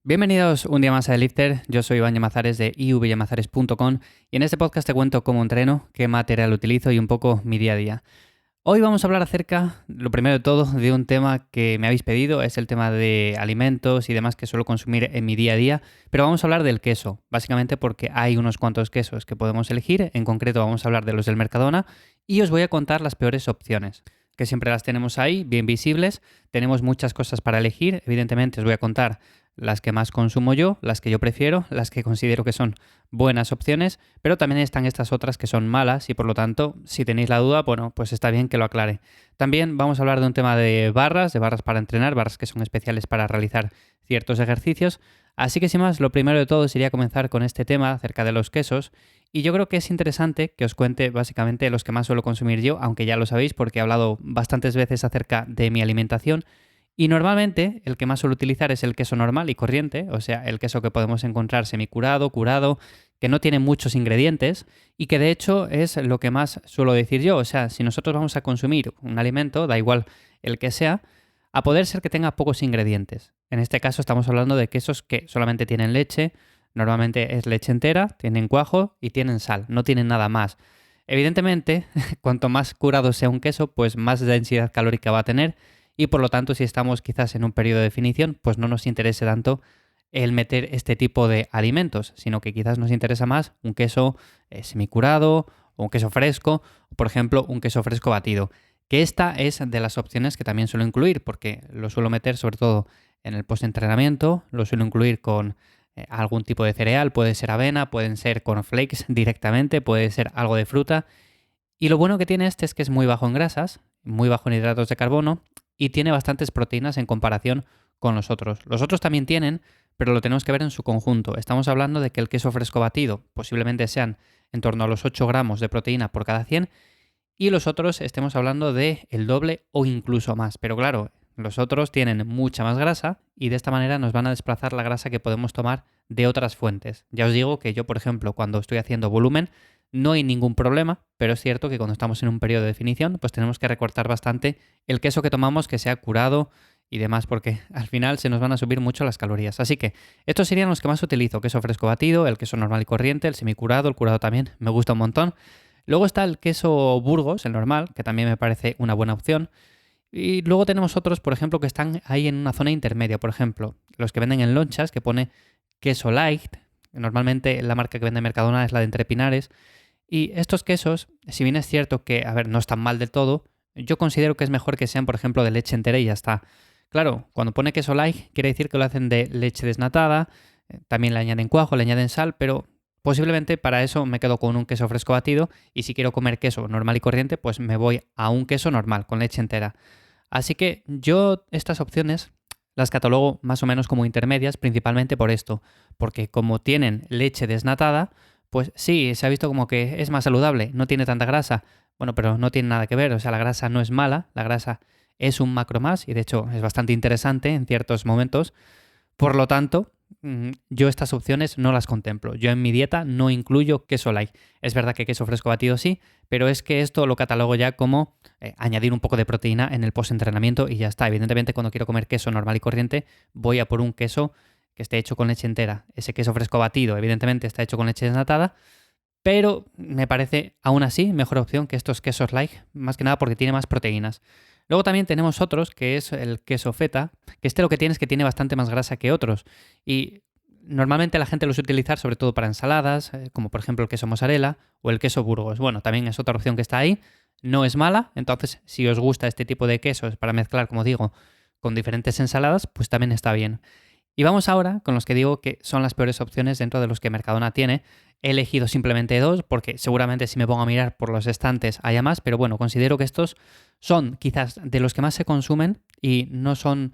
Bienvenidos un día más a The Lifter. Yo soy Iván Llamazares de ivyamazares.com y en este podcast te cuento cómo entreno, qué material utilizo y un poco mi día a día. Hoy vamos a hablar acerca, lo primero de todo, de un tema que me habéis pedido, es el tema de alimentos y demás que suelo consumir en mi día a día, pero vamos a hablar del queso, básicamente porque hay unos cuantos quesos que podemos elegir, en concreto vamos a hablar de los del Mercadona y os voy a contar las peores opciones, que siempre las tenemos ahí, bien visibles, tenemos muchas cosas para elegir, evidentemente os voy a contar las que más consumo yo, las que yo prefiero, las que considero que son buenas opciones, pero también están estas otras que son malas y por lo tanto, si tenéis la duda, bueno, pues está bien que lo aclare. También vamos a hablar de un tema de barras para entrenar, barras que son especiales para realizar ciertos ejercicios. Así que sin más, lo primero de todo sería comenzar con este tema acerca de los quesos y yo creo que es interesante que os cuente básicamente los que más suelo consumir yo, aunque ya lo sabéis porque he hablado bastantes veces acerca de mi alimentación. Y normalmente el que más suelo utilizar es el queso normal y corriente, o sea, el queso que podemos encontrar semicurado, curado, que no tiene muchos ingredientes y que de hecho es lo que más suelo decir yo. O sea, si nosotros vamos a consumir un alimento, da igual el que sea, a poder ser que tenga pocos ingredientes. En este caso estamos hablando de quesos que solamente tienen leche, normalmente es leche entera, tienen cuajo y tienen sal, no tienen nada más. Evidentemente, cuanto más curado sea un queso, pues más densidad calórica va a tener y por lo tanto si estamos quizás en un periodo de definición, pues no nos interese tanto el meter este tipo de alimentos, sino que quizás nos interesa más un queso semicurado o un queso fresco, o por ejemplo un queso fresco batido, que esta es de las opciones que también suelo incluir, porque lo suelo meter sobre todo en el postentrenamiento, lo suelo incluir con algún tipo de cereal, puede ser avena, pueden ser cornflakes directamente, puede ser algo de fruta, y lo bueno que tiene este es que es muy bajo en grasas, muy bajo en hidratos de carbono y tiene bastantes proteínas en comparación con los otros. Los otros también tienen, pero lo tenemos que ver en su conjunto. Estamos hablando de que el queso fresco batido posiblemente sean en torno a los 8 gramos de proteína por cada 100 y los otros estemos hablando de el doble o incluso más. Pero claro, los otros tienen mucha más grasa y de esta manera nos van a desplazar la grasa que podemos tomar de otras fuentes. Ya os digo que yo, por ejemplo, cuando estoy haciendo volumen, no hay ningún problema, pero es cierto que cuando estamos en un periodo de definición, pues tenemos que recortar bastante el queso que tomamos que sea curado y demás, porque al final se nos van a subir mucho las calorías. Así que estos serían los que más utilizo: queso fresco batido, el queso normal y corriente, el semicurado, el curado también, me gusta un montón. Luego está el queso Burgos, el normal, que también me parece una buena opción. Y luego tenemos otros, por ejemplo, que están ahí en una zona intermedia. Por ejemplo, los que venden en lonchas, que pone queso light. Normalmente la marca que vende Mercadona es la de Entre Pinares. Y estos quesos, si bien es cierto que, a ver, no están mal del todo, yo considero que es mejor que sean, por ejemplo, de leche entera y ya está. Claro, cuando pone queso light, quiere decir que lo hacen de leche desnatada, también le añaden cuajo, le añaden sal, pero posiblemente para eso me quedo con un queso fresco batido y si quiero comer queso normal y corriente, pues me voy a un queso normal, con leche entera. Así que yo estas opciones las catalogo más o menos como intermedias, principalmente por esto, porque como tienen leche desnatada, pues sí, se ha visto como que es más saludable, no tiene tanta grasa. Bueno, pero no tiene nada que ver, o sea, la grasa no es mala, la grasa es un macro más y de hecho es bastante interesante en ciertos momentos. Por lo tanto, yo estas opciones no las contemplo. Yo en mi dieta no incluyo queso light. Es verdad que queso fresco batido sí, pero es que esto lo catalogo ya como añadir un poco de proteína en el post-entrenamiento y ya está. Evidentemente, cuando quiero comer queso normal y corriente, voy a por un queso que esté hecho con leche entera. Ese queso fresco batido, evidentemente, está hecho con leche desnatada, pero me parece aún así mejor opción que estos quesos light, más que nada porque tiene más proteínas. Luego también tenemos otros, que es el queso feta, que este lo que tiene es que tiene bastante más grasa que otros. Y normalmente la gente los suele utilizar sobre todo para ensaladas, como por ejemplo el queso mozzarella o el queso Burgos. Bueno, también es otra opción que está ahí. No es mala, entonces si os gusta este tipo de quesos para mezclar, como digo, con diferentes ensaladas, pues también está bien. Y vamos ahora con los que digo que son las peores opciones dentro de los que Mercadona tiene. He elegido simplemente dos porque seguramente si me pongo a mirar por los estantes haya más, pero bueno, considero que estos son quizás de los que más se consumen y no son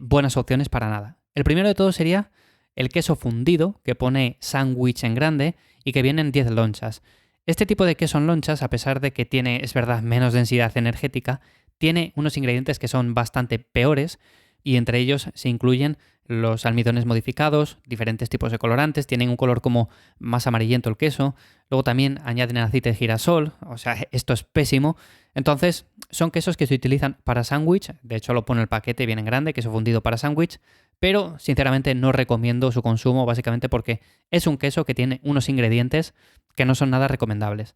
buenas opciones para nada. El primero de todos sería el queso fundido, que pone sándwich en grande y que viene en 10 lonchas. Este tipo de queso en lonchas, a pesar de que tiene, es verdad, menos densidad energética, tiene unos ingredientes que son bastante peores, y entre ellos se incluyen los almidones modificados, diferentes tipos de colorantes, tienen un color como más amarillento el queso, luego también añaden aceite de girasol, o sea, esto es pésimo. Entonces, son quesos que se utilizan para sándwich, de hecho lo pone el paquete bien en grande, queso fundido para sándwich, pero sinceramente no recomiendo su consumo básicamente porque es un queso que tiene unos ingredientes que no son nada recomendables.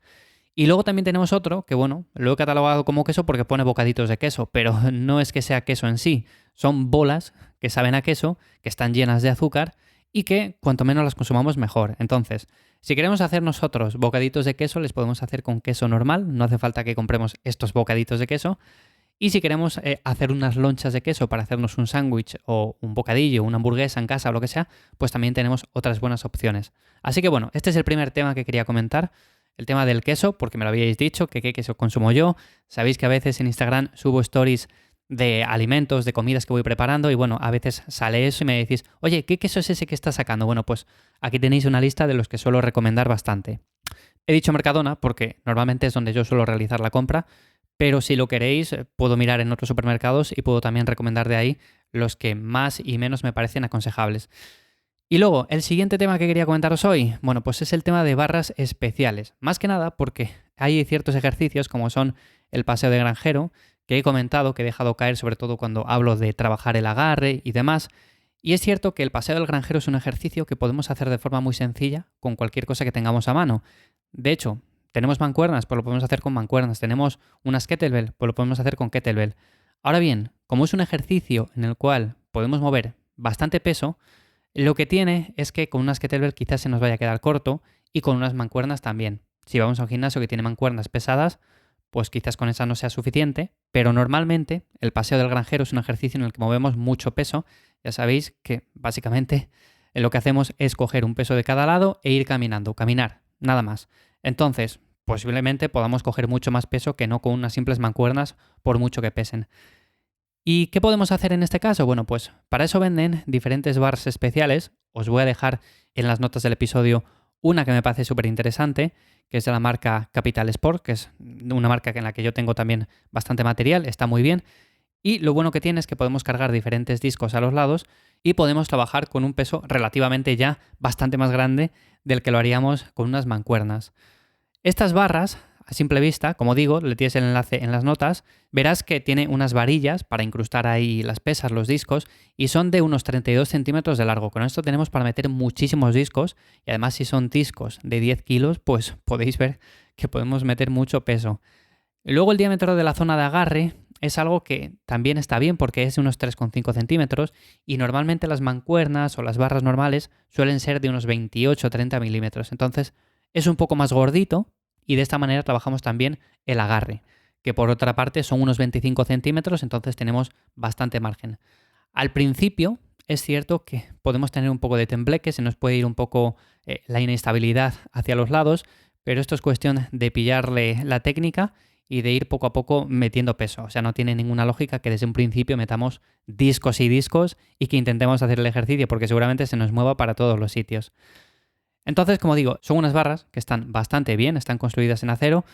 Y luego también tenemos otro, que bueno, lo he catalogado como queso porque pone bocaditos de queso, pero no es que sea queso en sí, son bolas que saben a queso, que están llenas de azúcar y que cuanto menos las consumamos mejor. Entonces, si queremos hacer nosotros bocaditos de queso, les podemos hacer con queso normal, no hace falta que compremos estos bocaditos de queso. Y si queremos hacer unas lonchas de queso para hacernos un sándwich o un bocadillo, una hamburguesa en casa o lo que sea, pues también tenemos otras buenas opciones. Así que bueno, este es el primer tema que quería comentar. El tema del queso, porque me lo habíais dicho, que qué queso consumo yo. Sabéis que a veces en Instagram subo stories de alimentos, de comidas que voy preparando y bueno, a veces sale eso y me decís, oye, ¿qué queso es ese que estás sacando? Bueno, pues aquí tenéis una lista de los que suelo recomendar bastante. He dicho Mercadona porque normalmente es donde yo suelo realizar la compra, pero si lo queréis puedo mirar en otros supermercados y puedo también recomendar de ahí los que más y menos me parecen aconsejables. Y luego, el siguiente tema que quería comentaros hoy, bueno, pues es el tema de barras especiales. Más que nada porque hay ciertos ejercicios como son el paseo de granjero, que he comentado, que he dejado caer sobre todo cuando hablo de trabajar el agarre y demás. Y es cierto que el paseo del granjero es un ejercicio que podemos hacer de forma muy sencilla con cualquier cosa que tengamos a mano. De hecho, tenemos mancuernas, pues lo podemos hacer con mancuernas. Tenemos unas kettlebell, pues lo podemos hacer con kettlebell. Ahora bien, como es un ejercicio en el cual podemos mover bastante peso, lo que tiene es que con unas kettlebell quizás se nos vaya a quedar corto y con unas mancuernas también. Si vamos a un gimnasio que tiene mancuernas pesadas, pues quizás con esa no sea suficiente, pero normalmente el paseo del granjero es un ejercicio en el que movemos mucho peso. Ya sabéis que básicamente lo que hacemos es coger un peso de cada lado e ir caminando, caminar, nada más. Entonces, posiblemente podamos coger mucho más peso que no con unas simples mancuernas por mucho que pesen. ¿Y qué podemos hacer en este caso? Bueno, pues para eso venden diferentes bars especiales. Os voy a dejar en las notas del episodio una que me parece súper interesante, que es de la marca Capital Sport, que es una marca en la que yo tengo también bastante material, está muy bien. Y lo bueno que tiene es que podemos cargar diferentes discos a los lados y podemos trabajar con un peso relativamente ya bastante más grande del que lo haríamos con unas mancuernas. Estas barras, a simple vista, como digo, le tienes el enlace en las notas, verás que tiene unas varillas para incrustar ahí las pesas, los discos, y son de unos 32 centímetros de largo. Con esto tenemos para meter muchísimos discos, y además si son discos de 10 kilos, pues podéis ver que podemos meter mucho peso. Luego el diámetro de la zona de agarre es algo que también está bien porque es de unos 3,5 centímetros y normalmente las mancuernas o las barras normales suelen ser de unos 28-30 milímetros. Entonces es un poco más gordito y de esta manera trabajamos también el agarre, que por otra parte son unos 25 centímetros, entonces tenemos bastante margen. Al principio es cierto que podemos tener un poco de tembleque, se nos puede ir un poco la inestabilidad hacia los lados, pero esto es cuestión de pillarle la técnica y de ir poco a poco metiendo peso. O sea, no tiene ninguna lógica que desde un principio metamos discos y discos y que intentemos hacer el ejercicio, porque seguramente se nos mueva para todos los sitios. Entonces, como digo, son unas barras que están bastante bien, están construidas en acero.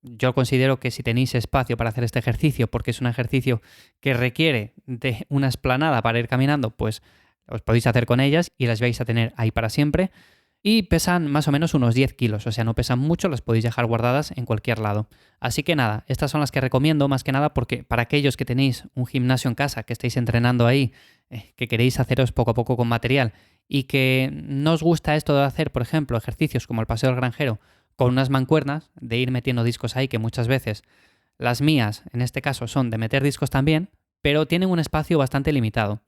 Yo considero que si tenéis espacio para hacer este ejercicio, porque es un ejercicio que requiere de una esplanada para ir caminando, pues os podéis hacer con ellas y las vais a tener ahí para siempre. Y pesan más o menos unos 10 kilos, o sea, no pesan mucho, las podéis dejar guardadas en cualquier lado. Así que nada, estas son las que recomiendo más que nada porque para aquellos que tenéis un gimnasio en casa, que estáis entrenando ahí, que queréis haceros poco a poco con material y que no os gusta esto de hacer, por ejemplo, ejercicios como el paseo del granjero con unas mancuernas, de ir metiendo discos ahí, que muchas veces las mías, en este caso, son de meter discos también, pero tienen un espacio bastante limitado.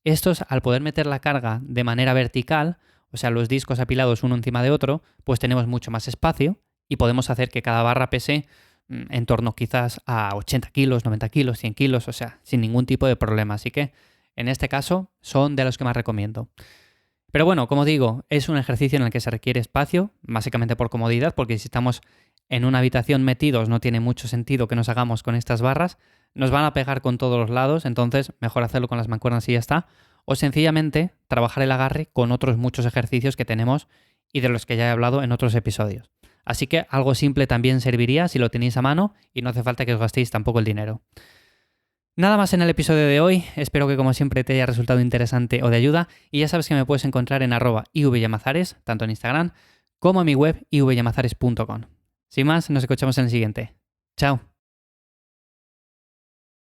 Estos, al poder meter la carga de manera vertical, o sea, los discos apilados uno encima de otro, pues tenemos mucho más espacio y podemos hacer que cada barra pese en torno quizás a 80 kilos, 90 kilos, 100 kilos, o sea, sin ningún tipo de problema. Así que, en este caso, son de los que más recomiendo. Pero bueno, como digo, es un ejercicio en el que se requiere espacio, básicamente por comodidad, porque si estamos en una habitación metidos no tiene mucho sentido que nos hagamos con estas barras, nos van a pegar con todos los lados, entonces mejor hacerlo con las mancuernas y ya está, o sencillamente trabajar el agarre con otros muchos ejercicios que tenemos y de los que ya he hablado en otros episodios. Así que algo simple también serviría si lo tenéis a mano y no hace falta que os gastéis tampoco el dinero. Nada más en el episodio de hoy, espero que como siempre te haya resultado interesante o de ayuda y ya sabes que me puedes encontrar en @ivyamazares, tanto en Instagram como en mi web ivyamazares.com. Sin más, nos escuchamos en el siguiente. Chao.